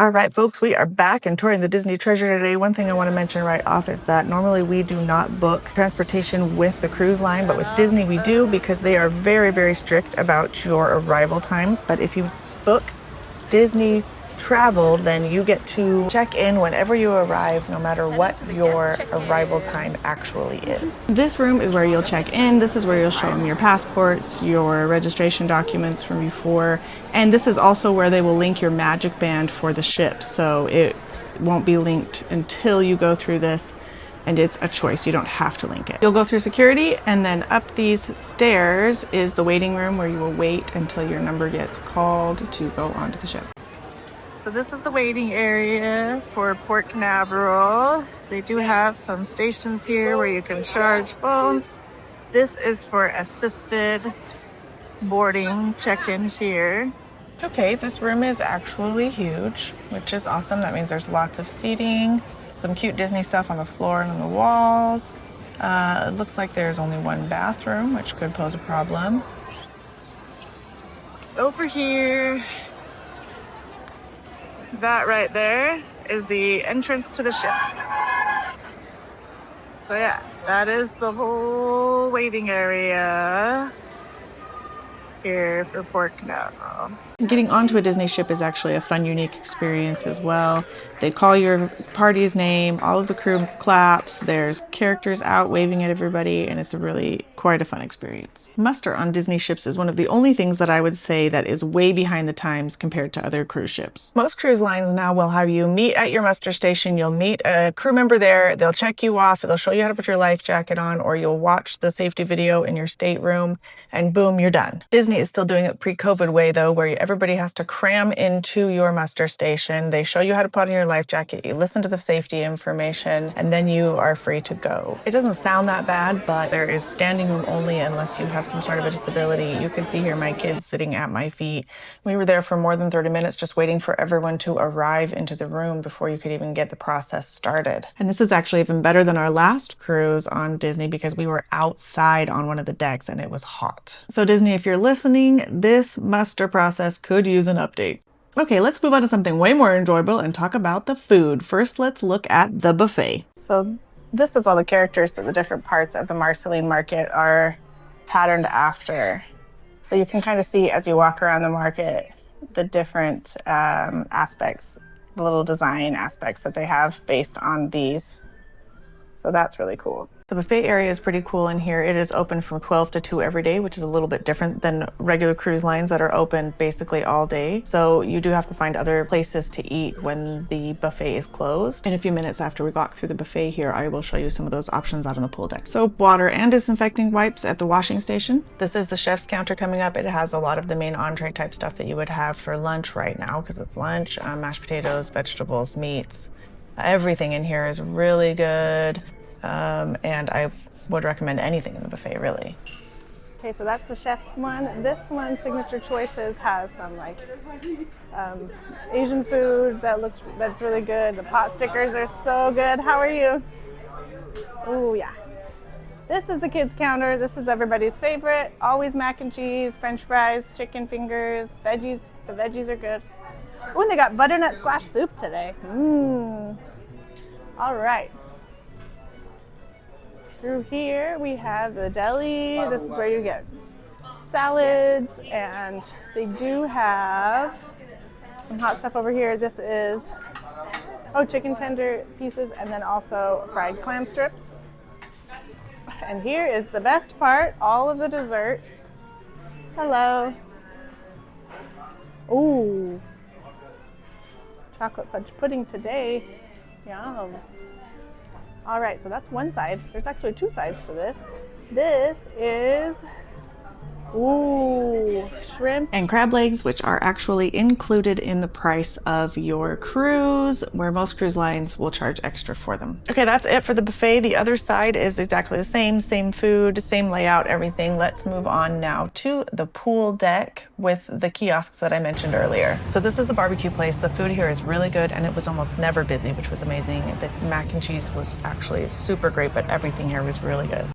All right, folks, we are back and touring the Disney Treasure today. One thing I want to mention right off is that normally we do not book transportation with the cruise line, but with Disney we do because they are very, very strict about your arrival times. But if you book Disney Travel, then you get to check in whenever you arrive, no matter what your arrival time actually is. This room is where you'll check in. This is where you'll show them your passports, your registration documents from before, and this is also where they will link your Magic Band for the ship. So it won't be linked until you go through this, and it's a choice. You don't have to link it. You'll go through security, and then up these stairs is the waiting room where you will wait until your number gets called to go onto the ship. So this is the waiting area for Port Canaveral. They do have some stations here where you can charge phones. This is for assisted boarding check-in here. Okay, this room is actually huge, which is awesome. That means there's lots of seating, some cute Disney stuff on the floor and on the walls. It looks like there's only one bathroom, which could pose a problem. Over here, that right there is the entrance to the ship. So yeah, that is the whole waiting area here for Port Canaveral. Getting onto a Disney ship is actually a fun, unique experience as well. They call your party's name, all of the crew claps, there's characters out waving at everybody, and it's really quite a fun experience. Muster on Disney ships is one of the only things that I would say that is way behind the times compared to other cruise ships. Most cruise lines now will have you meet at your muster station. You'll meet a crew member there, they'll check you off, they'll show you how to put your life jacket on, or you'll watch the safety video in your stateroom, and boom, you're done. Disney is still doing it pre-COVID way though, where everybody has to cram into your muster station. They show you how to put on your life jacket, you listen to the safety information, and then you are free to go. It doesn't sound that bad, but there is standing room only unless you have some sort of a disability. You can see here my kids sitting at my feet. We were there for more than 30 minutes just waiting for everyone to arrive into the room before you could even get the process started. And this is actually even better than our last cruise on Disney because we were outside on one of the decks and it was hot. So Disney, if you're listening, this muster process could use an update. Okay, let's move on to something way more enjoyable and talk about the food. First, let's look at the buffet. So this is all the characters that the different parts of the Marceline market are patterned after. So you can kind of see as you walk around the market, the different aspects, the little design aspects that they have based on these. So that's really cool. The buffet area is pretty cool in here. It is open from 12 to 2 every day, which is a little bit different than regular cruise lines that are open basically all day. So you do have to find other places to eat when the buffet is closed. In a few minutes after we walk through the buffet here, I will show you some of those options out on the pool deck. Soap, water, and disinfecting wipes at the washing station. This is the chef's counter coming up. It has a lot of the main entree type stuff that you would have for lunch right now because it's lunch, mashed potatoes, vegetables, meats. Everything in here is really good. And I would recommend anything in the buffet, really. Okay, so that's the chef's one. This one, Signature Choices, has some like Asian food that's really good. The pot stickers are so good. How are you? Oh yeah. This is the kids counter. This is everybody's favorite. Always mac and cheese, French fries, chicken fingers, veggies. The veggies are good. Oh, and they got butternut squash soup today. All right. Through here we have the deli. This is where you get salads, and they do have some hot stuff over here. This is chicken tender pieces, and then also fried clam strips. And here is the best part, all of the desserts. Hello. Ooh, chocolate fudge pudding today. Yum. All right, so that's one side. There's actually two sides to this. This is, shrimp and crab legs, which are actually included in the price of your cruise, where most cruise lines will charge extra for them. Okay, that's it for the buffet. The other side is exactly the same food, same layout, everything. Let's move on now to the pool deck with the kiosks that I mentioned earlier. So this is the barbecue place. The food here is really good, and it was almost never busy, which was amazing. The mac and cheese was actually super great, but everything here was really good.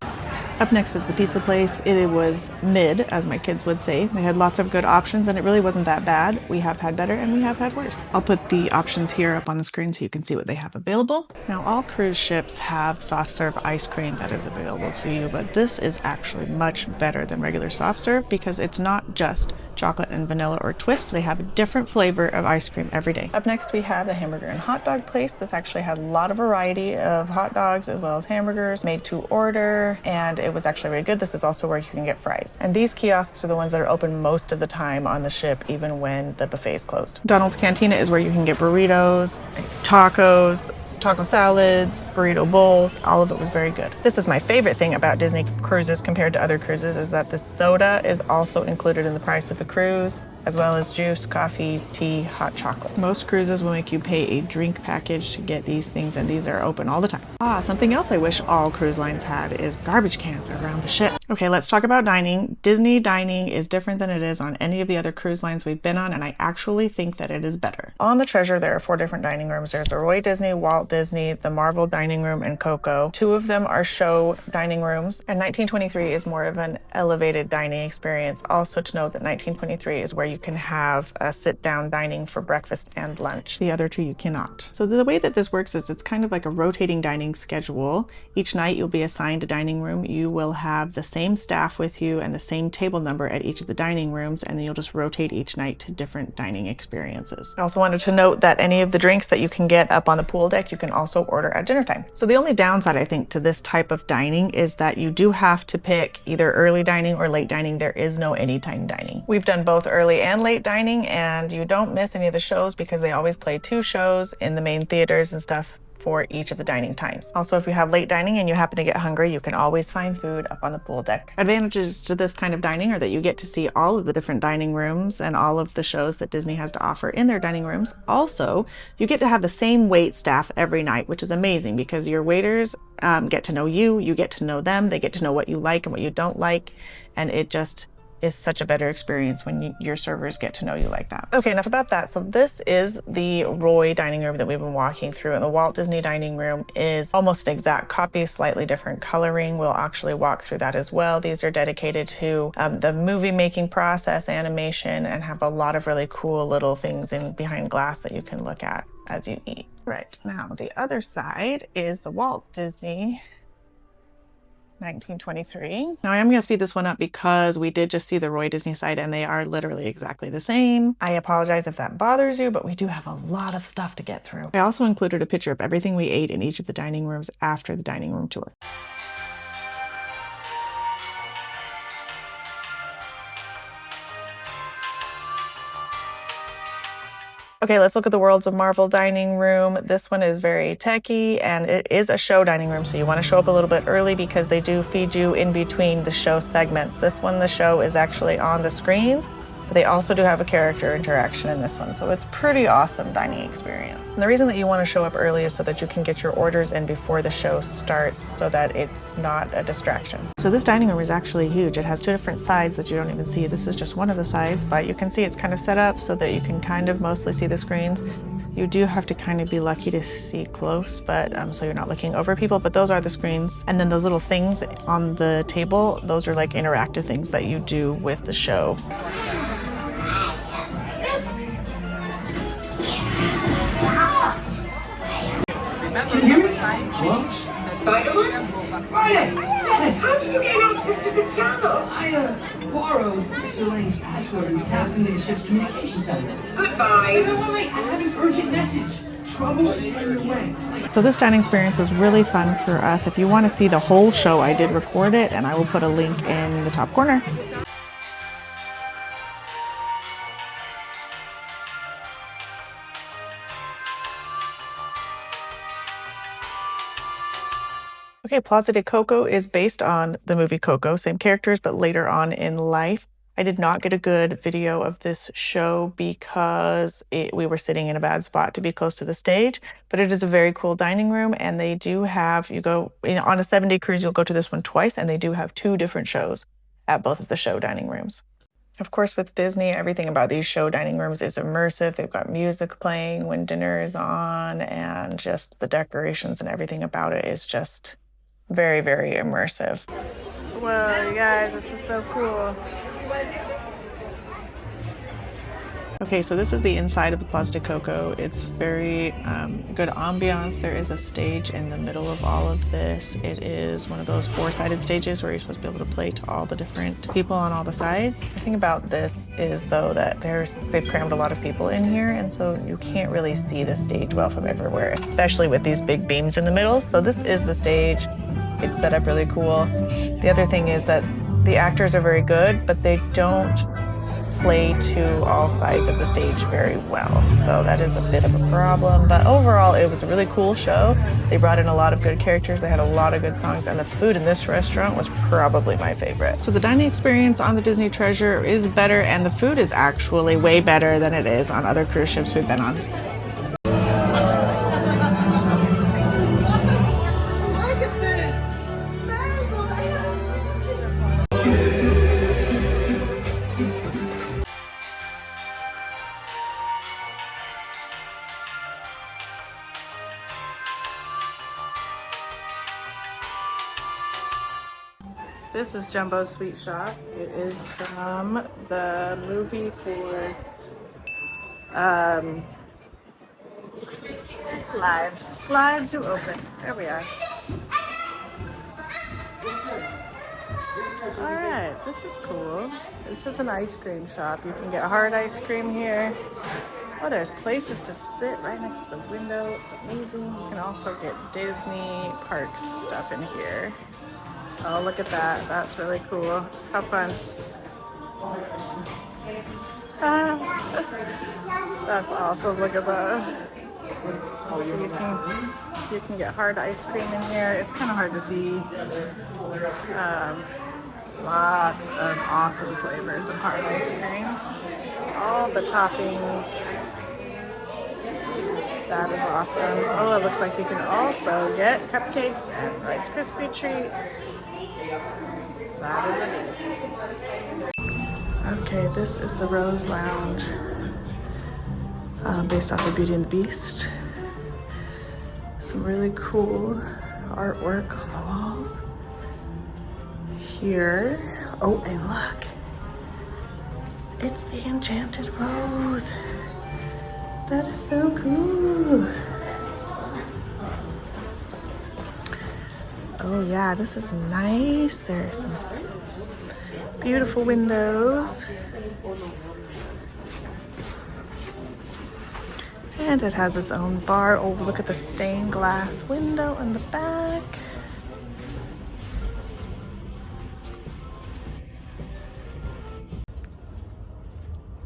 Up next is the pizza place. It was mid, as my kids would say. They had lots of good options and it really wasn't that bad. We have had better and we have had worse. I'll put the options here up on the screen so you can see what they have available. Now, all cruise ships have soft serve ice cream that is available to you, but this is actually much better than regular soft serve because it's not just chocolate and vanilla or twist. They have a different flavor of ice cream every day. Up next, we have the hamburger and hot dog place. This actually had a lot of variety of hot dogs as well as hamburgers made to order, and it was actually very good. This is also where you can get fries. And these kiosks are the ones that are open most of the time on the ship, even when the buffet is closed. Donald's Cantina is where you can get burritos, tacos, taco salads, burrito bowls. All of it was very good. This is my favorite thing about Disney cruises compared to other cruises, is that the soda is also included in the price of the cruise, as well as juice, coffee, tea, hot chocolate. Most cruises will make you pay a drink package to get these things, and these are open all the time. Something else I wish all cruise lines had is garbage cans around the ship. Okay, let's talk about dining. Disney dining is different than it is on any of the other cruise lines we've been on, and I actually think that it is better. On the Treasure, there are 4 different dining rooms. There's the Roy Disney, Walt Disney, the Marvel dining room, and Coco. 2 of them are show dining rooms, and 1923 is more of an elevated dining experience. Also to note that 1923 is where you can have a sit-down dining for breakfast and lunch. The other 2 you cannot. So the way that this works is it's kind of like a rotating dining schedule. Each night you'll be assigned a dining room. You will have the same staff with you and the same table number at each of the dining rooms, and then you'll just rotate each night to different dining experiences. I also wanted to note that any of the drinks that you can get up on the pool deck, you can also order at dinner time. So the only downside, I think, to this type of dining is that you do have to pick either early dining or late dining. There is no anytime dining. We've done both early and late dining, and you don't miss any of the shows because they always play 2 shows in the main theaters and stuff for each of the dining times. Also, if you have late dining and you happen to get hungry, you can always find food up on the pool deck. Advantages to this kind of dining are that you get to see all of the different dining rooms and all of the shows that Disney has to offer in their dining rooms. Also, you get to have the same wait staff every night, which is amazing because your waiters get to know you, you get to know them, they get to know what you like and what you don't like, and it just is such a better experience when your servers get to know you like that. Okay, enough about that. So this is the Roy dining room that we've been walking through, and the Walt Disney dining room is almost an exact copy, slightly different coloring. We'll actually walk through that as well. These are dedicated to the movie making process, animation, and have a lot of really cool little things in behind glass that you can look at as you eat. Right, now the other side is the Walt Disney 1923. Now I am going to speed this one up because we did just see the Roy Disney side and they are literally exactly the same. I apologize if that bothers you, but we do have a lot of stuff to get through. I also included a picture of everything we ate in each of the dining rooms after the dining room tour. Okay, let's look at the Worlds of Marvel dining room. This one is very techy and it is a show dining room, so you want to show up a little bit early because they do feed you in between the show segments. This one, the show is actually on the screens, but they also do have a character interaction in this one, so it's pretty awesome dining experience. And the reason that you want to show up early is so that you can get your orders in before the show starts so that it's not a distraction. So this dining room is actually huge. It has 2 different sides that you don't even see. This is just one of the sides, but you can see it's kind of set up so that you can kind of mostly see the screens. You do have to kind of be lucky to see close, but so you're not looking over people, but those are the screens. And then those little things on the table, those are like interactive things that you do with the show. Can you hear me? Hello? Spider-Man? Friday! Yes! How did you get access to this channel? I, borrowed Mr. Lang's password and tapped into the ship's communication center. Goodbye! Wait, I have an urgent message. Trouble is on your way. So this dining experience was really fun for us. If you want to see the whole show, I did record it, and I will put a link in the top corner. Okay, Plaza de Coco is based on the movie Coco, same characters, but later on in life. I did not get a good video of this show because we were sitting in a bad spot to be close to the stage, but it is a very cool dining room, and they do have, on a 7-day cruise, you'll go to this one twice, and they do have 2 different shows at both of the show dining rooms. Of course, with Disney, everything about these show dining rooms is immersive. They've got music playing when dinner is on, and just the decorations and everything about it is just very, very immersive. Whoa, you guys, this is so cool. Okay, so this is the inside of the Plaza de Coco. It's very good ambiance. There is a stage in the middle of all of this. It is one of those four-sided stages where you're supposed to be able to play to all the different people on all the sides. The thing about this is, though, that they've crammed a lot of people in here, and so you can't really see the stage well from everywhere, especially with these big beams in the middle. So this is the stage. It's set up really cool. The other thing is that the actors are very good, but they don't play to all sides of the stage very well. So that is a bit of a problem. But overall, it was a really cool show. They brought in a lot of good characters. They had a lot of good songs. And the food in this restaurant was probably my favorite. So the dining experience on the Disney Treasure is better. And the food is actually way better than it is on other cruise ships we've been on. This is Jumbo's Sweet Shop. It is from the movie for Slide to Open. There we are. All right, this is cool. This is an ice cream shop. You can get hard ice cream here. Oh, there's places to sit right next to the window. It's amazing. You can also get Disney parks stuff in here. Oh, look at that. That's really cool. How fun. That's awesome. Look at that. So you can get hard ice cream in here. It's kind of hard to see. Lots of awesome flavors of hard ice cream. All the toppings. That is awesome. Oh, it looks like you can also get cupcakes and Rice Krispie treats. That is amazing. Okay, this is the Rose Lounge, based off of Beauty and the Beast. Some really cool artwork on the walls. Here, oh, and look, it's the Enchanted Rose. That is so cool. Oh yeah, this is nice. There's some beautiful windows. And it has its own bar. Oh, look at the stained glass window in the back.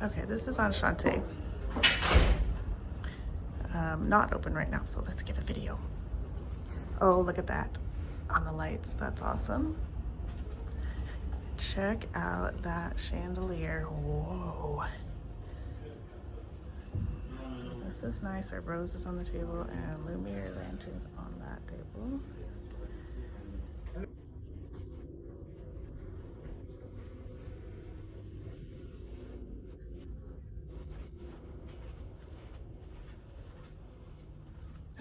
Okay, this is Enchante. Not open right now, so let's get a video. Oh, look at that on the lights. That's awesome. Check out that chandelier. Whoa. So this is nice. There are roses on the table and Lumiere lanterns on that table.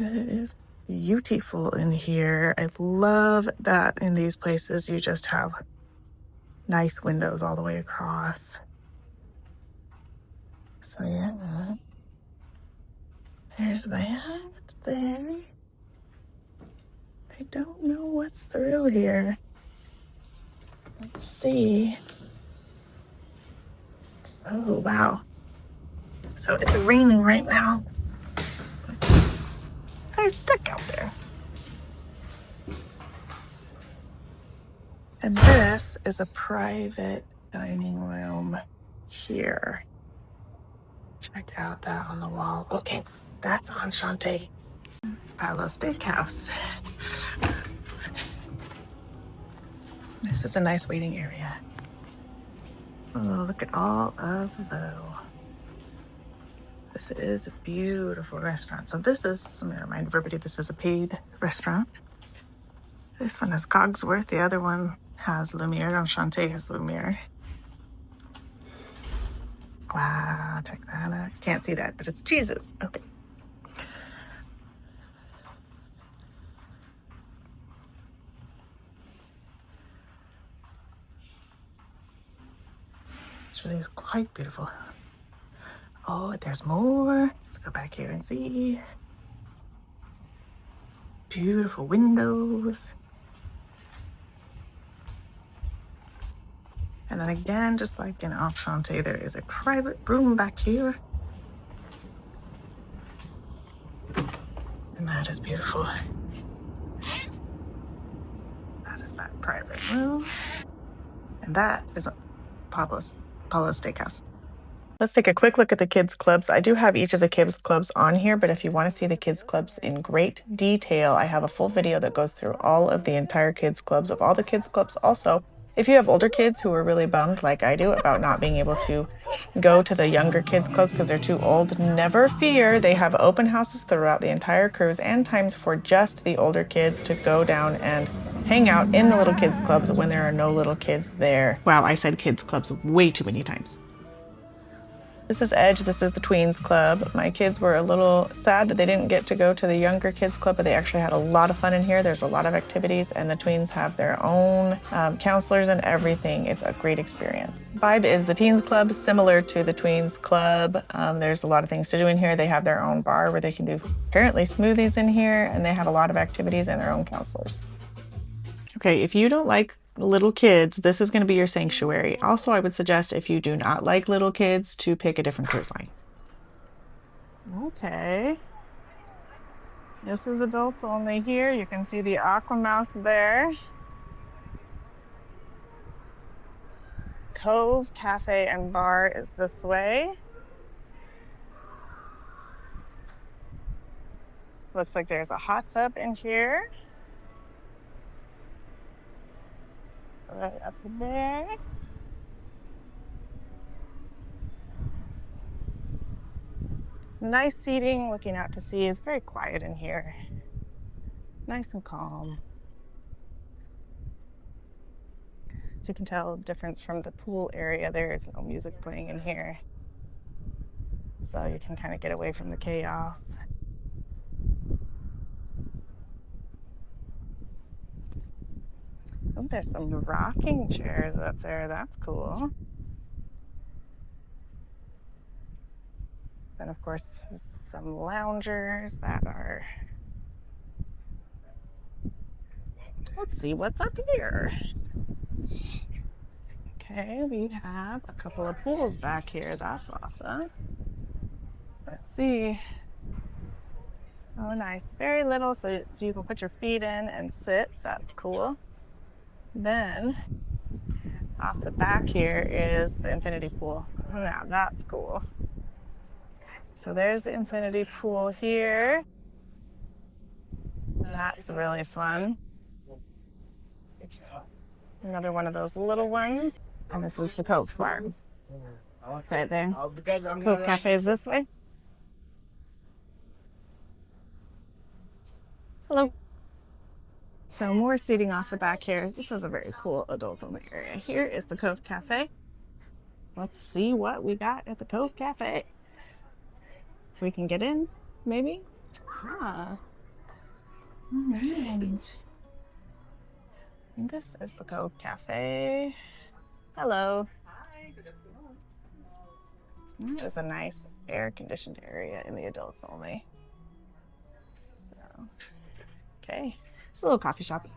It is beautiful in here. I love that in these places you just have nice windows all the way across. So yeah, there's that there. I don't know what's through here. Let's see. Oh, wow. So it's raining right now. There's a duck out there. And this is a private dining room here. Check out that on the wall. Okay, that's Enchante. It's Palo Steakhouse. This is a nice waiting area. Oh, look at all of those. This is a beautiful restaurant. So this is, I'm gonna remind everybody, this is a paid restaurant. This one has Cogsworth. The other one has Lumiere. Enchante has Lumiere. Wow, check that out. Can't see that, but it's cheeses. Okay. This really is quite beautiful. Oh, there's more. Let's go back here and see. Beautiful windows. And then again, just like in Enchante, there is a private room back here. And that is beautiful. That is that private room. And that is Pablo's Steakhouse. Let's take a quick look at the kids clubs. I do have each of the kids clubs on here, but if you want to see the kids clubs in great detail, I have a full video that goes through all of the entire kids clubs of all the kids clubs. Also, if you have older kids who are really bummed like I do about not being able to go to the younger kids clubs because they're too old, never fear. They have open houses throughout the entire cruise and times for just the older kids to go down and hang out in the little kids clubs when there are no little kids there. Wow, I said kids clubs way too many times. This is Edge, this is the Tweens Club. My kids were a little sad that they didn't get to go to the younger kids club, but they actually had a lot of fun in here. There's a lot of activities, and the tweens have their own counselors and everything. It's a great experience. Vibe is the Teens Club, similar to the Tweens Club. There's a lot of things to do in here. They have their own bar where they can do apparently smoothies in here, and they have a lot of activities and their own counselors. Okay, if you don't like little kids, this is going to be your sanctuary. Also, I would suggest if you do not like little kids to pick a different cruise line. Okay. This is adults only here. You can see the Aqua Mouse there. Cove Cafe and Bar is this way. Looks like there's a hot tub in here. Right up there. Some nice seating, looking out to sea. It's very quiet in here. Nice and calm. So you can tell the difference from the pool area. There's no music playing in here. So you can kind of get away from the chaos. Oh, there's some rocking chairs up there. That's cool. Then, of course, some loungers that are... Let's see what's up here. Okay, we have a couple of pools back here. That's awesome. Let's see. Oh, nice. Very little, so you can put your feet in and sit. That's cool. Then, off the back here is the infinity pool. Now, that's cool. So there's the infinity pool here. That's really fun. Another one of those little ones. And this is the Cove Bar. Right there. Cove Cafe is this way. Hello. So more seating off the back here. This is a very cool adults only area. Here is the Cove Cafe. Let's see what we got at the Cove Cafe. We can get in, maybe? Ah. All right. This is the Cove Cafe. Hello. Hi. That is a nice air-conditioned area in the adults only. So, okay. It's a little coffee shop.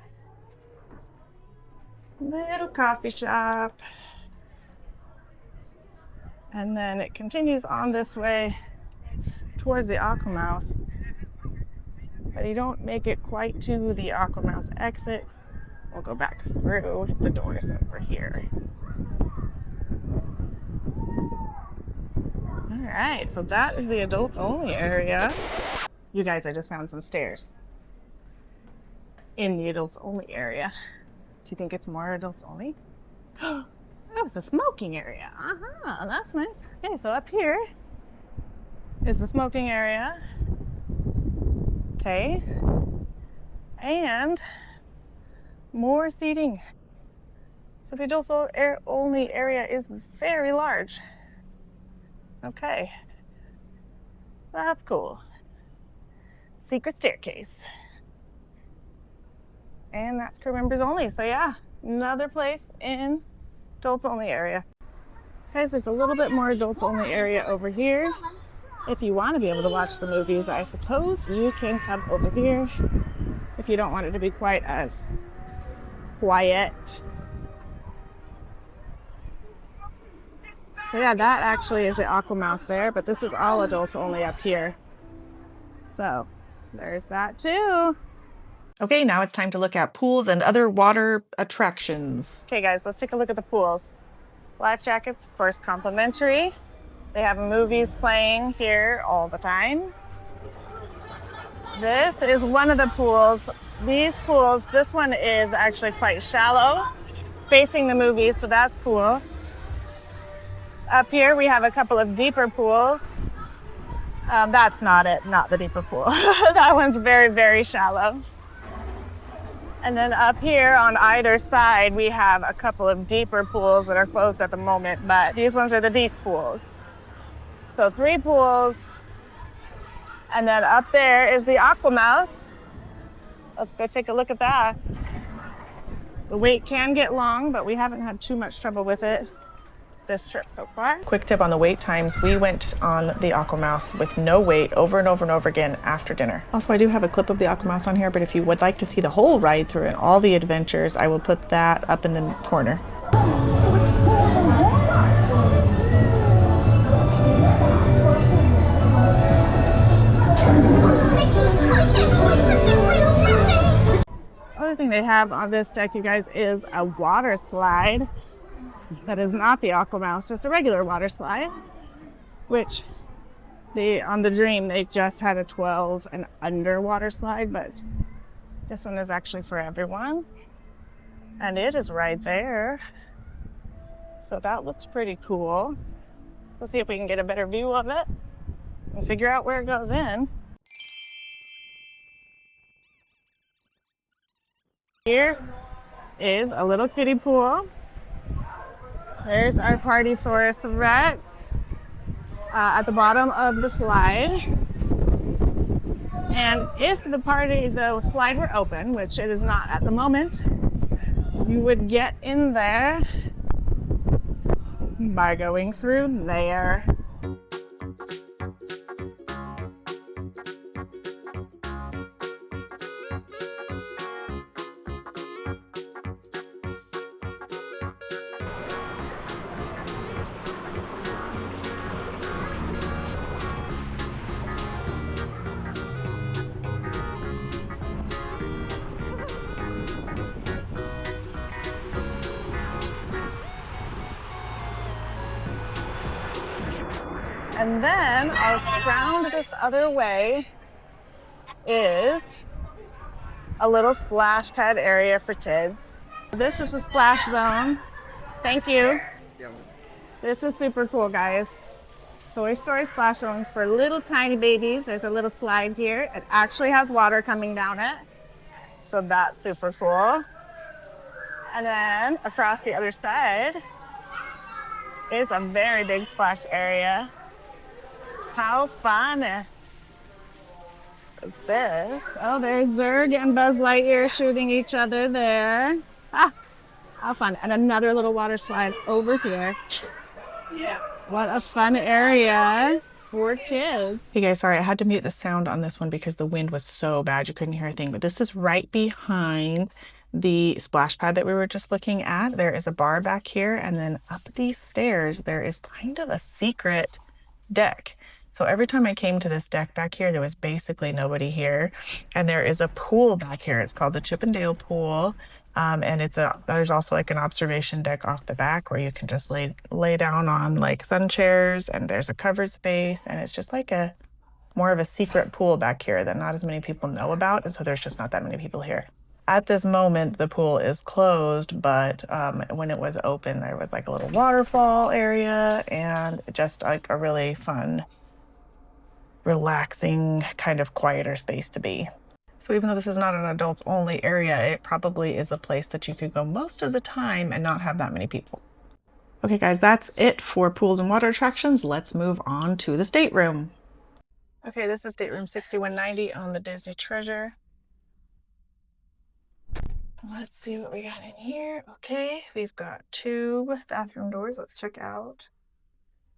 Little coffee shop. And then it continues on this way towards the Aqua Mouse. But you don't make it quite to the Aqua Mouse exit. We'll go back through the doors over here. All right, so that is the adults only area. You guys, I just found some stairs in the adults only area. Do you think it's more adults only? Oh, it's the smoking area. That's nice. Okay, so up here is the smoking area. Okay. And more seating. So the adults only area is very large. Okay. That's cool. Secret staircase. And that's crew members only. So yeah, another place in adults only area. Guys, there's a little bit more adults only area over here. If you want to be able to watch the movies, I suppose you can come over here if you don't want it to be quite as quiet. So yeah, that actually is the Aquamouse there, but this is all adults only up here. So there's that too. Okay, now it's time to look at pools and other water attractions. Okay guys, let's take a look at the pools. Life jackets, of course, complimentary. They have movies playing here all the time. This is one of the pools. These pools, this one is actually quite shallow, facing the movies, so that's cool. Up here, we have a couple of deeper pools. That's not it, not the deeper pool. That one's very, very shallow. And then up here on either side, we have a couple of deeper pools that are closed at the moment, but these ones are the deep pools. So 3 pools. And then up there is the Aquamouse. Let's go take a look at that. The wait can get long, but we haven't had too much trouble with it this trip so far. Quick tip on the wait times. We went on the Aquamouse with no wait over and over and over again after dinner. Also, I do have a clip of the Aquamouse on here, but if you would like to see the whole ride through and all the adventures, I will put that up in the corner. Other thing they have on this deck, you guys, is a water slide. That is not the Aquamouse, just a regular water slide, which on the Dream, they just had a 12 and under water slide, but this one is actually for everyone. And it is right there. So that looks pretty cool. Let's see if we can get a better view of it and figure out where it goes in. Here is a little kiddie pool. There's our Partysaurus Rex at the bottom of the slide. And if the slide were open, which it is not at the moment, you would get in there by going through there. And then around this other way is a little splash pad area for kids. This is the splash zone. Thank you. This is super cool, guys. Toy Story splash zone for little tiny babies. There's a little slide here. It actually has water coming down it. So that's super cool. And then across the other side is a very big splash area. How fun is this? Oh, there's Zurg and Buzz Lightyear shooting each other there. Ah, how fun. And another little water slide over here. Yeah. What a fun area for kids. Hey guys, sorry, I had to mute the sound on this one because the wind was so bad you couldn't hear a thing. But this is right behind the splash pad that we were just looking at. There is a bar back here, and then up these stairs, there is kind of a secret deck. So every time I came to this deck back here, there was basically nobody here. And there is a pool back here. It's called the Chip and Dale Pool. And there's also like an observation deck off the back where you can just lay down on like sun chairs, and there's a covered space, and it's just like more of a secret pool back here that not as many people know about. And so there's just not that many people here. At this moment, the pool is closed, but when it was open, there was like a little waterfall area and just like a really fun, relaxing, kind of quieter space to be. So even though this is not an adults only area, it probably is a place that you could go most of the time and not have that many people. Okay guys, that's it for pools and water attractions. Let's move on to the stateroom. Okay, this is stateroom 6190 on the Disney Treasure. Let's see what we got in here. Okay, we've got 2 bathroom doors. Let's check out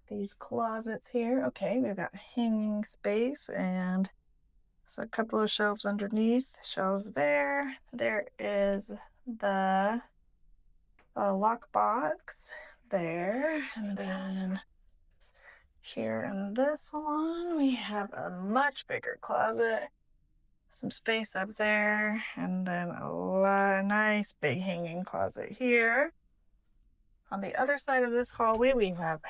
these closets here. Okay, we've got hanging space and so a couple of shelves underneath. Shelves there. There is the lock box there, and then here in this one we have a much bigger closet, some space up there, and then a nice big hanging closet here. On the other side of this hallway we have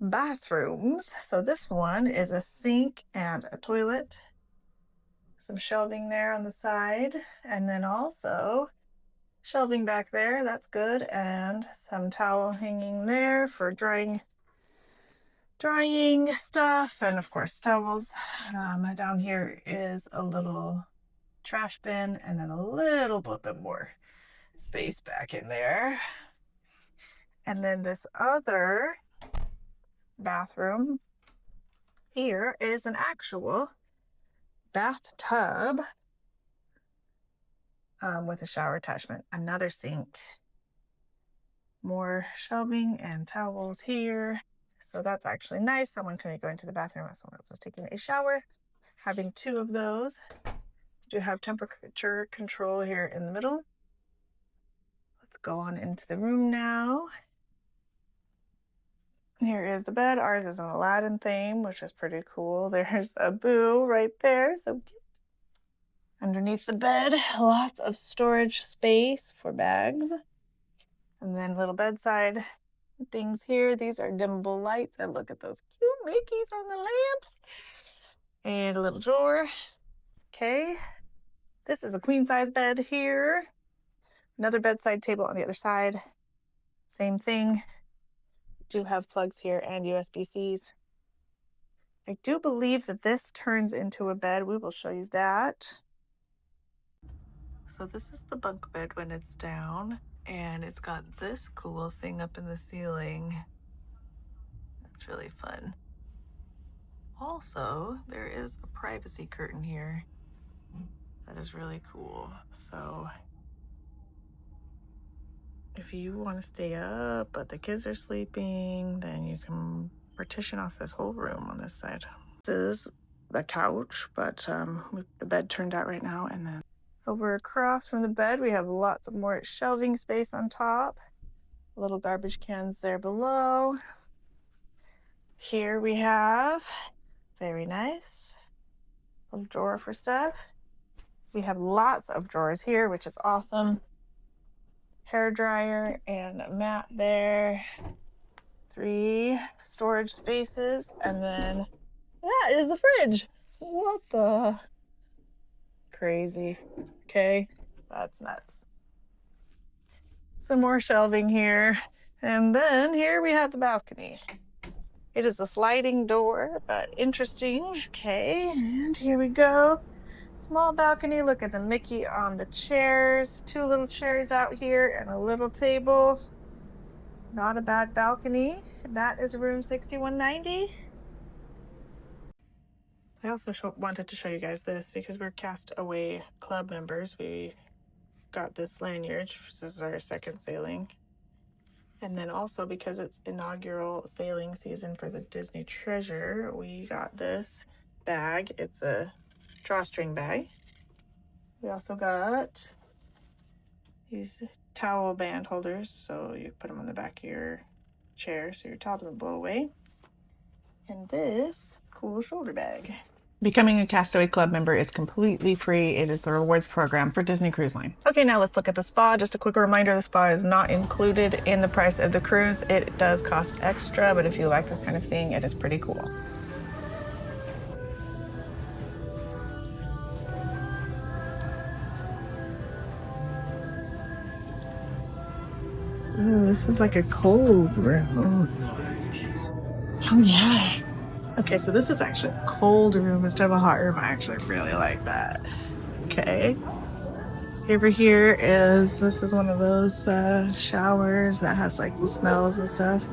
bathrooms. So this one is a sink and a toilet, some shelving there on the side, and then also shelving back there, that's good, and some towel hanging there for drying stuff, and of course towels. Down here is a little trash bin, and then a little bit more space back in there. And then this other bathroom here is an actual bathtub with a shower attachment, another sink, more shelving and towels here. So that's actually nice. Someone can go into the bathroom if someone else is taking a shower. Having 2 of those. Do have temperature control here in the middle. Let's go on into the room now. Here is the bed. Ours is an Aladdin theme, which is pretty cool. There's a Boo right there, so cute. Underneath the bed, lots of storage space for bags. And then little bedside things here. These are dimmable lights, and look at those cute Mickeys on the lamps. And a little drawer. Okay. This is a queen size bed here. Another bedside table on the other side. Same thing. Do have plugs here and USB-Cs. I do believe that this turns into a bed. We will show you that. So this is the bunk bed when it's down, and it's got this cool thing up in the ceiling. That's really fun. Also, there is a privacy curtain here. That is really cool. So if you want to stay up but the kids are sleeping, then you can partition off this whole room on this side. This is the couch, but the bed turned out right now. And then over across from the bed, we have lots of more shelving space on top. Little garbage cans there below. Here we have, very nice, a little drawer for stuff. We have lots of drawers here, which is awesome. Hair dryer and a mat there. 3 storage spaces, and then that is the fridge. What the crazy. Okay, that's nuts. Some more shelving here, and then here we have the balcony. It is a sliding door, but interesting. Okay, and here we go. Small balcony. Look at the Mickey on the chairs. 2 little chairs out here and a little table. Not a bad balcony. That is room 6190. I also wanted to show you guys this because we're Castaway Club members. We got this lanyard. This is our 2nd sailing. And then also because it's inaugural sailing season for the Disney Treasure, we got this bag. It's a drawstring bag. We also got these towel band holders, so you put them on the back of your chair so your towel doesn't blow away. And this cool shoulder bag. Becoming a Castaway Club member is completely free. It is the rewards program for Disney Cruise Line. Okay, now let's look at the spa. Just a quick reminder, the spa is not included in the price of the cruise. It does cost extra, but if you like this kind of thing, it is pretty cool. Ooh, this is like a cold room. Oh yeah. Okay, so this is actually a cold room instead of a hot room. I actually really like that. Okay. Over here this is one of those showers that has like the smells and stuff.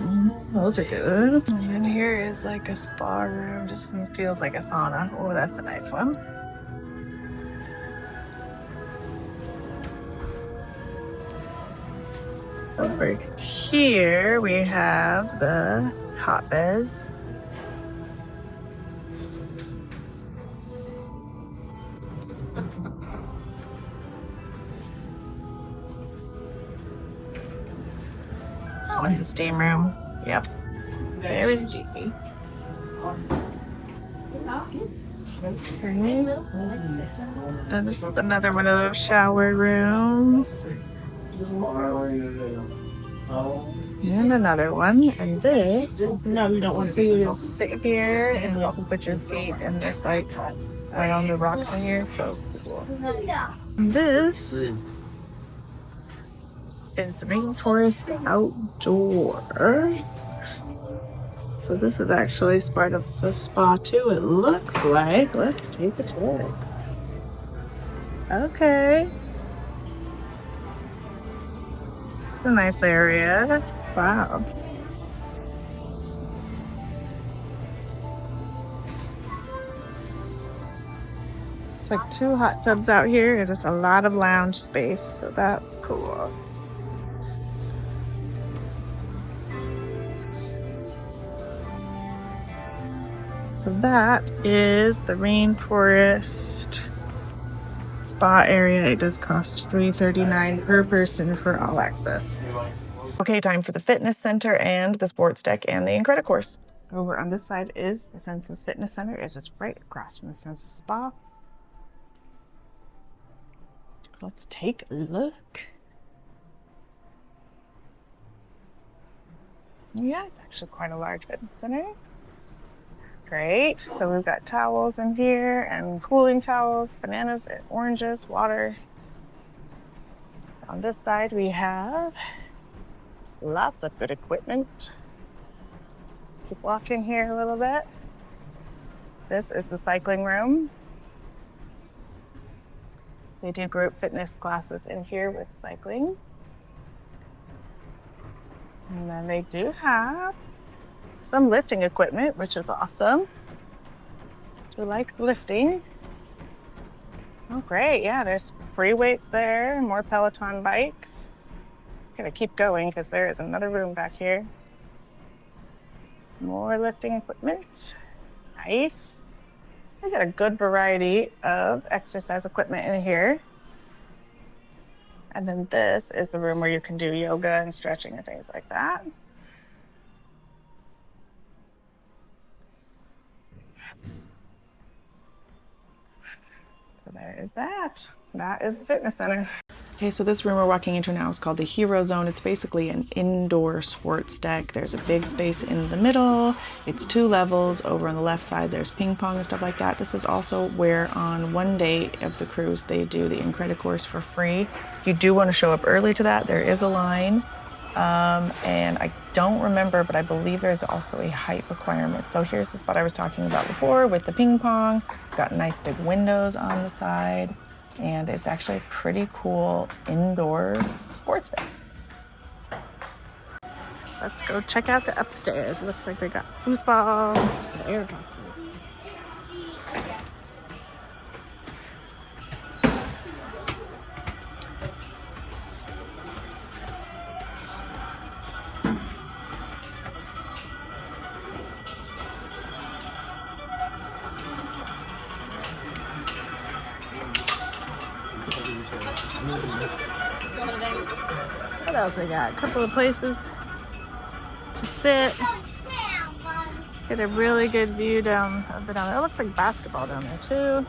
Those are good. And then here is like a spa room. Just feels like a sauna. Oh, that's a nice one. Over here we have the hotbeds. This one's the steam room. Yep. Very steamy. Okay. And this is another one of those shower rooms. And another one. And this, no, you don't want to just sit here and you can put your feet in this, like, right on the rocks in here. So cool. This is the Rainforest Outdoor. So this is actually part of the spa too, it looks like. Let's take a look. Okay. It's a nice area. Wow. It's like 2 hot tubs out here. It is a lot of lounge space, so that's cool. So that is the Rainforest Spa area. It does cost $339 per person for all access. Okay, time for the fitness center and the sports deck and the Incredicourse. Over on this side is the Senses Fitness Center. It is right across from the Senses Spa. Let's take a look. Yeah, it's actually quite a large fitness center. Great. So we've got towels in here and cooling towels, bananas, oranges, water. On this side we have lots of good equipment. Let's keep walking here a little bit. This is the cycling room. They do group fitness classes in here with cycling. And then they do have some lifting equipment, which is awesome. Do like lifting? Oh, great. Yeah, there's free weights there, more Peloton bikes. Gotta keep going because there is another room back here. More lifting equipment. Nice. I got a good variety of exercise equipment in here. And then this is the room where you can do yoga and stretching and things like that. So there is that. That is the fitness center. Okay, so this room we're walking into now is called the Hero Zone. It's basically an indoor sports deck. There's a big space in the middle. It's 2 levels. Over on the left side, there's ping pong and stuff like that. This is also where on one day of the cruise, they do the Incredicourse for free. You do want to show up early to that. There is a line. And I don't remember, but I believe there's also a height requirement. So here's the spot I was talking about before with the ping pong. Got nice big windows on the side. And it's actually a pretty cool indoor sports day. Let's go check out the upstairs. It looks like they got foosball and air hockey. What else we got? A couple of places to sit. Get a really good view down there. It looks like basketball down there too.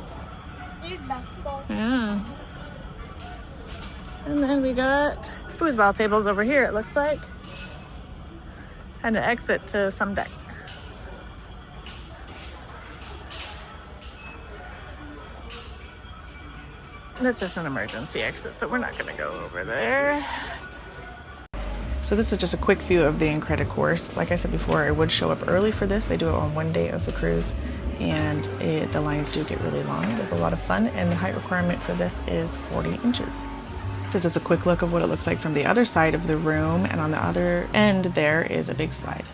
There's basketball. Yeah. And then we got foosball tables over here, it looks like. And an exit to some deck. That's just an emergency exit, so we're not going to go over there. So this is just a quick view of the Incredicourse. Like I said before, I would show up early for this. They do it on one day of the cruise, and the lines do get really long. It is a lot of fun, and the height requirement for this is 40 inches. This is a quick look of what it looks like from the other side of the room, and on the other end there is a big slide.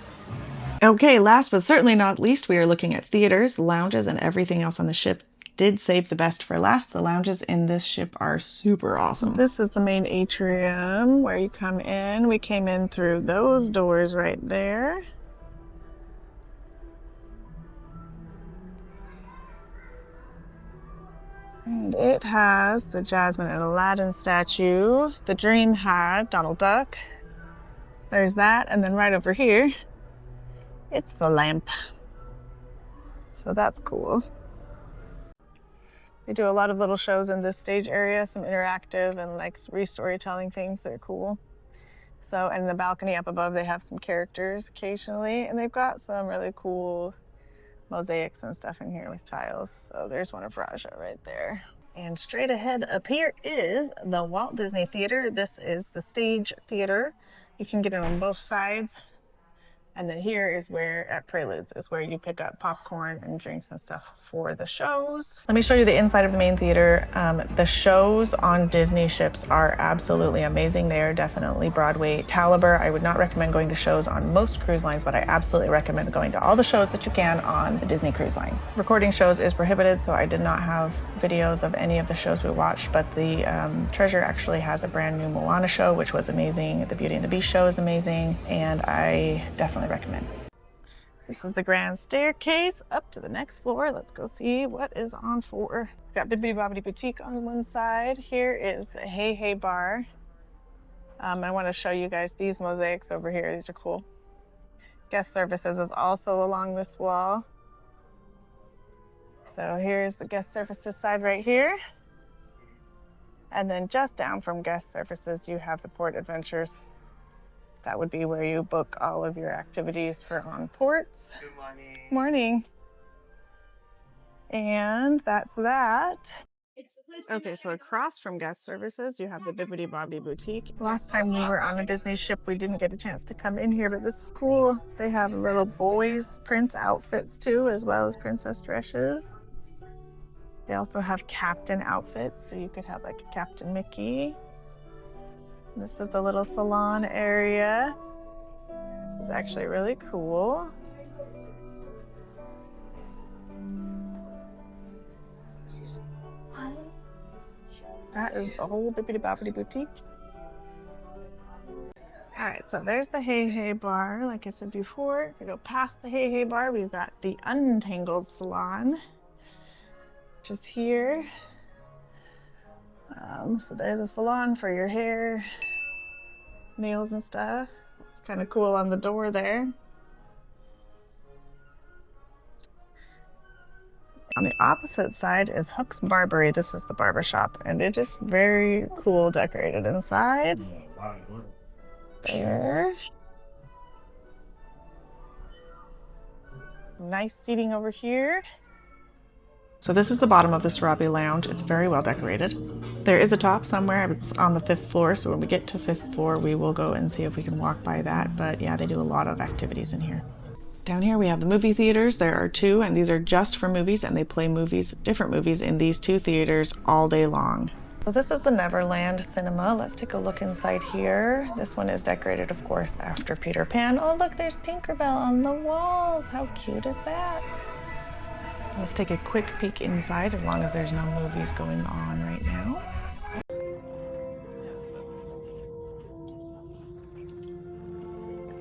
Okay, last but certainly not least, we are looking at theaters, lounges, and everything else on the ship did save the best for last. The lounges in this ship are super awesome. This is the main atrium where you come in. We came in through those doors right there. And it has the Jasmine and Aladdin statue, the Dream hat, Donald Duck. There's that, and then right over here, it's the lamp. So that's cool. They do a lot of little shows in this stage area, some interactive and like re-storytelling things that are cool. So, and in the balcony up above, they have some characters occasionally, and they've got some really cool mosaics and stuff in here with tiles. So there's one of Raja right there. And straight ahead up here is the Walt Disney Theater. This is the stage theater. You can get it on both sides. And then here is where, at Preludes, is where you pick up popcorn and drinks and stuff for the shows. Let me show you the inside of the main theater. The shows on Disney ships are absolutely amazing. They are definitely Broadway caliber. I would not recommend going to shows on most cruise lines, but I absolutely recommend going to all the shows that you can on the Disney Cruise Line. Recording shows is prohibited, so I did not have videos of any of the shows we watched, but the Treasure actually has a brand new Moana show, which was amazing. The Beauty and the Beast show is amazing, and I definitely recommend. This is the grand staircase up to the next floor. Let's go see what is on for. We've got Bibbidi Bobbidi Boutique on one side. Here is the Hey Hey Bar. I want to show you guys these mosaics over here. These are cool. Guest services is also along this wall. So here's the guest services side right here. And then just down from guest services, you have the Port Adventures. That would be where you book all of your activities for on ports. Good morning. Morning. And that's that. Okay, so across from guest services, you have the Bibbidi Bobbidi Boutique. Last time we were on a Disney ship, we didn't get a chance to come in here, but this is cool. They have little boys' prince outfits too, as well as princess dresses. They also have captain outfits, so you could have like a Captain Mickey. This is the little salon area. This is actually really cool. That is the whole Bibbidi Bobbidi Boutique. All right, so there's the Hey Hey Bar. Like I said before, if we go past the Hey Hey Bar, we've got the Untangled Salon, which is here. So there's a salon for your hair, nails and stuff. It's kind of cool on the door there. On the opposite side is Hook's Barbery. This is the barber shop, and it is very cool decorated inside. There. Nice seating over here. So this is the bottom of the Sarabi Lounge. It's very well decorated. There is a top somewhere. It's on the 5th floor, so when we get to 5th floor, we will go and see if we can walk by that. But yeah, they do a lot of activities in here. Down here we have the movie theaters. There are 2, and these are just for movies, and they play movies, different movies in these 2 theaters all day long. So this is the Neverland Cinema. Let's take a look inside here. This one is decorated, of course, after Peter Pan. Oh, look, there's Tinkerbell on the walls. How cute is that? Let's take a quick peek inside, as long as there's no movies going on right now.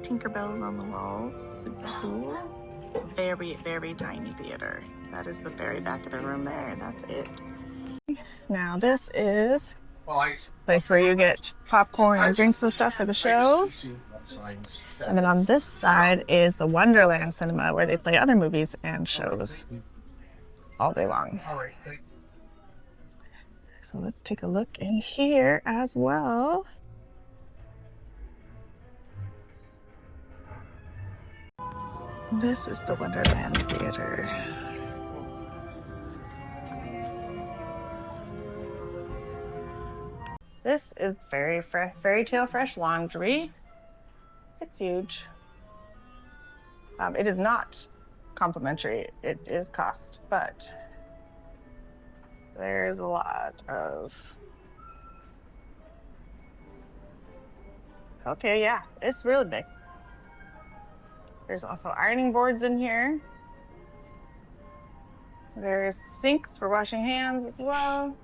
Tinkerbell's on the walls, super cool. Very, very tiny theater. That is the very back of the room there, and that's it. Now this is a place where you get popcorn and drinks and stuff for the show. And then on this side is the Wonderland Cinema, where they play other movies and shows all day long. So let's take a look in here as well. This is the Wonderland Theater. This is Fairy Tale Fresh Laundry. It's huge. It is not complimentary. It is cost, but there's a lot of... Okay, yeah, it's really big. There's also ironing boards in here. There's sinks for washing hands as well.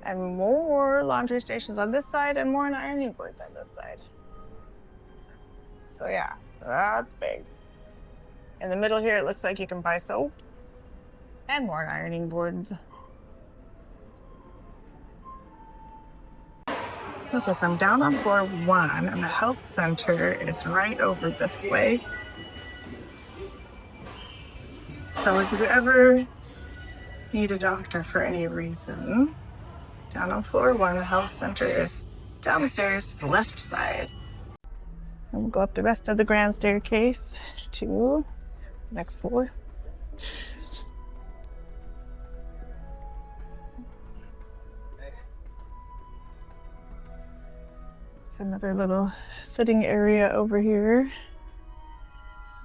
And more laundry stations on this side and more ironing boards on this side. So yeah, that's big. In the middle here, it looks like you can buy soap and more ironing boards. Okay, so I'm down on floor 1 and the health center is right over this way. So if you ever need a doctor for any reason, down on floor 1, the health center is down the stairs to the left side. And we'll go up the rest of the grand staircase to the next floor. There's another little sitting area over here.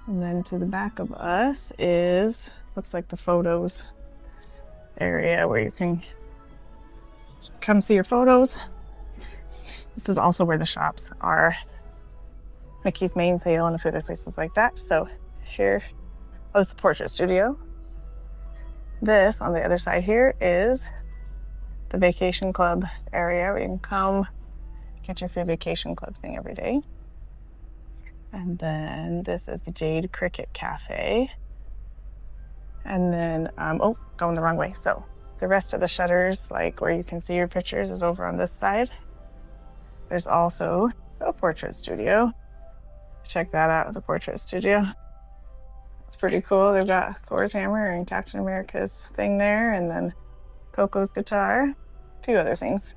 And then to the back of us is, looks like the photos area where you can come see your photos. This is also where the shops are. Mickey's Main Sale and a few other places like that. So here, oh, this is the portrait studio. This on the other side here is the vacation club area where you can come get your free vacation club thing every day. And then this is the Jade Cricket Cafe. And then, oh, going the wrong way. So the rest of the shutters, like where you can see your pictures, is over on this side. There's also a portrait studio. Check that out, the portrait studio. It's pretty cool. They've got Thor's hammer and Captain America's thing there, and then Coco's guitar, a few other things.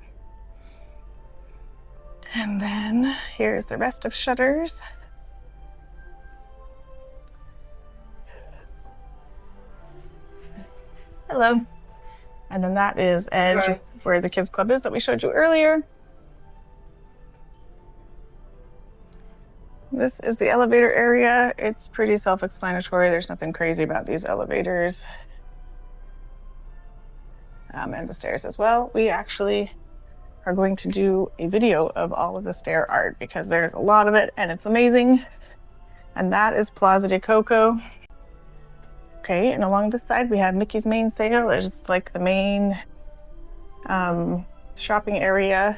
And then here's the rest of shutters. Hello. And then that is Edge, hello, where the kids club is that we showed you earlier. This is the elevator area. It's pretty self-explanatory. There's nothing crazy about these elevators. And the stairs as well. We actually are going to do a video of all of the stair art because there's a lot of it and it's amazing. And that is Plaza de Coco. Okay, and along this side we have Mickey's Main Sale. It's like the main shopping area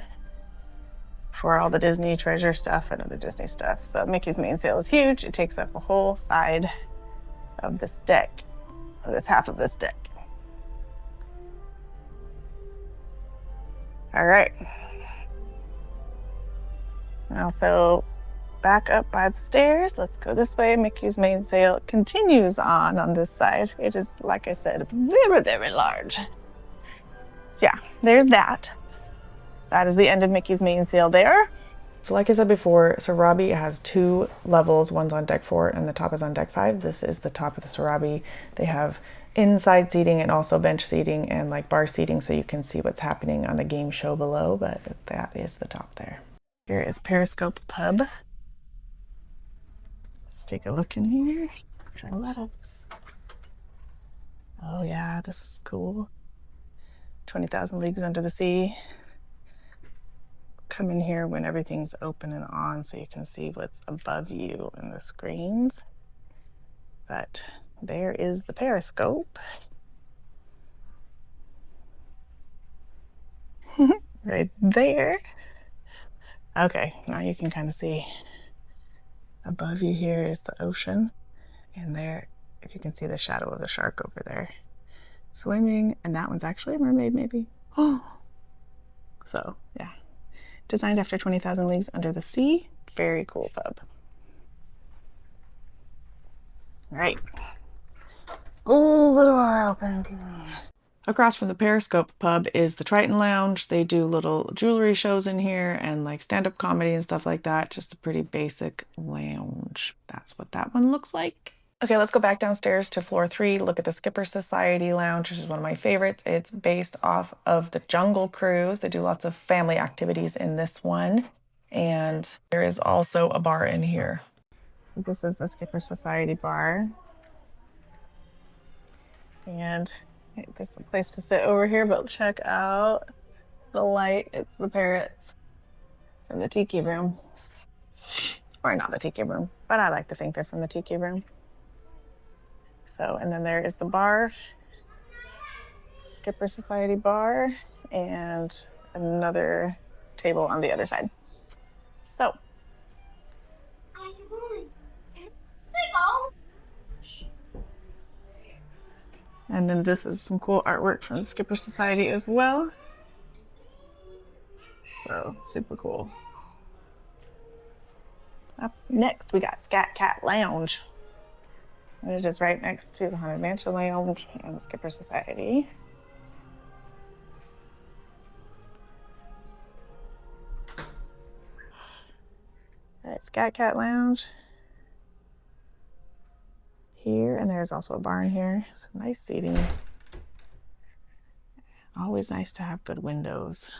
for all the Disney treasure stuff and other Disney stuff. So Mickey's Main Sale is huge. It takes up a whole side of this deck, or this half of this deck. All right. Now, so back up by the stairs. Let's go this way. Mickey's Main Sale continues on this side. It is, like I said, very, very large. So yeah, there's that. That is the end of Mickey's Main Sale there. So like I said before, Sarabi has 2 levels. One's on deck 4 and the top is on deck 5. This is the top of the Sarabi. They have inside seating and also bench seating and like bar seating so you can see what's happening on the game show below, but that is the top there. Here is Periscope Pub. Let's take a look in here. Athletics. Oh yeah, this is cool. 20,000 Leagues Under the Sea. Come in here when everything's open and on so you can see what's above you in the screens. But there is the Periscope. Right there. Okay, now you can kind of see above you here is the ocean. And there, if you can see the shadow of the shark over there swimming. And that one's actually a mermaid, maybe. Oh, so yeah. Designed after 20,000 Leagues Under the Sea. Very cool pub. All right. Oh, the door open. Across from the Periscope Pub is the Triton Lounge. They do little jewelry shows in here and like stand-up comedy and stuff like that. Just a pretty basic lounge. That's what that one looks like. Okay, let's go back downstairs to floor 3. Look at the Skipper Society Lounge, which is one of my favorites. It's based off of the Jungle Cruise. They do lots of family activities in this one. And there is also a bar in here. So this is the Skipper Society bar. And this is a place to sit over here, but check out the light. It's the parrots from the Tiki Room. Or not the Tiki Room, but I like to think they're from the Tiki Room. So, and then there is the bar, Skipper Society bar, and another table on the other side. So, and then this is some cool artwork from the Skipper Society as well. So, super cool. Up next, we got Scat Cat Lounge. And it is right next to the Haunted Mansion Lounge and the Skipper Society. All right, Scat Cat Lounge here, and there's also a barn here. Some nice seating. Always nice to have good windows.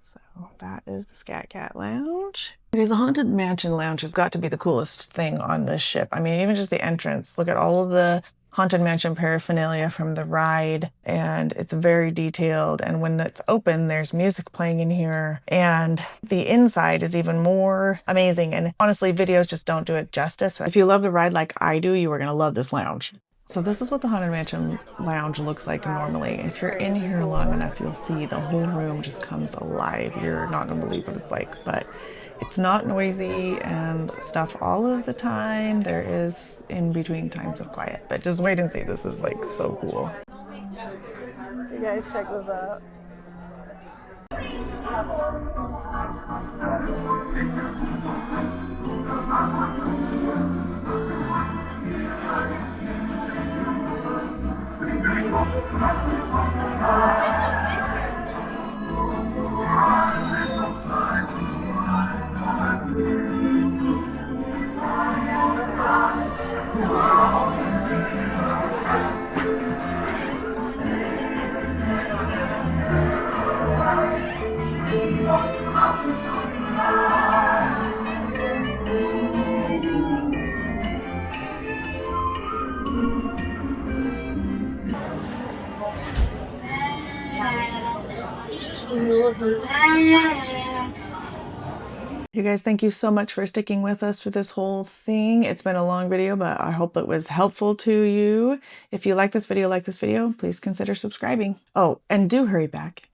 So that is the Scat Cat Lounge. Because the Haunted Mansion Lounge has got to be the coolest thing on this ship. I mean, even just the entrance. Look at all of the Haunted Mansion paraphernalia from the ride, and it's very detailed. And when it's open, there's music playing in here, and the inside is even more amazing. And honestly, videos just don't do it justice. If you love the ride like I do, you are going to love this lounge. So this is what the Haunted Mansion Lounge looks like normally. If you're in here long enough, you'll see the whole room just comes alive. You're not gonna believe what it's like, but it's not noisy and stuff all of the time. There is in between times of quiet, but just wait and see. This is like so cool. You guys check this out. You guys, thank you so much for sticking with us for this whole thing. It's been a long video, but I hope it was helpful to you. If you like this video, please consider subscribing. Oh, and do hurry back.